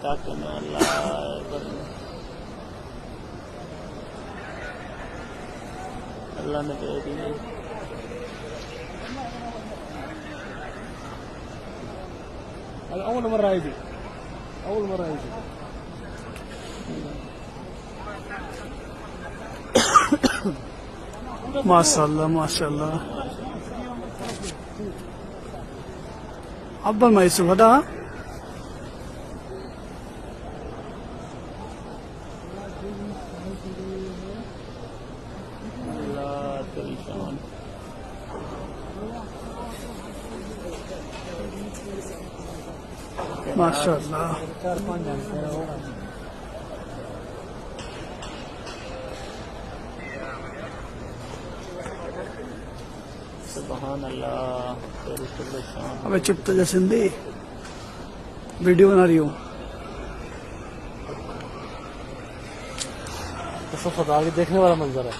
ताकि मैं अल्लाह ने दे दी। أول مرة يجي أول مرة يجي माशाल्लाह माशाल्लाह अब्बल माइसू हदा माशाल्लाह सुभान अल्लाह। अबे चुप तो जा सिंधी वीडियो बना रही हूँ। आगे देखने वाला मंजर है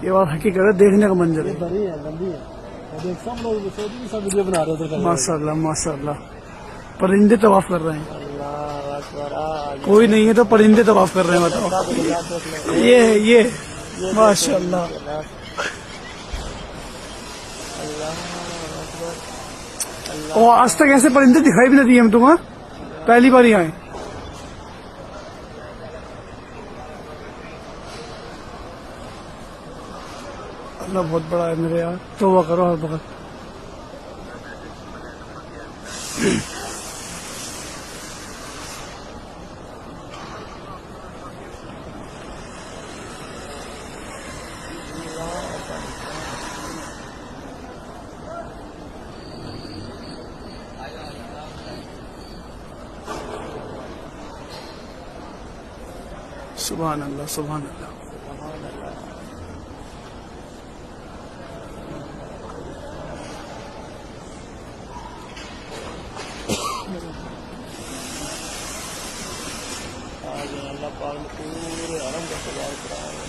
ये बात हकीकत है, देखने का मंजर है। बड़ी है लंबी है देख सब लोग सब वीडियो बना रहे हैं माशाल्लाह माशाल्लाह परिंदे तवाफ कर रहे हैं। अल्लाह अकबर। कोई नहीं है तो परिंदे तवाफ कर रहे हैं। बताओ ये है ये माशाल्लाह। और आज तक ऐसे परिंदे दिखाई भी नहीं दिए हम तुम्हें, पहली बार ही आए। अल्लाह बहुत बड़ा है मेरे यार, तौबा करो हर वक्त। सुभान अल्लाह सुभान अल्लाह। आज अल्लाह पाक ने पूरे हरम का सजाया।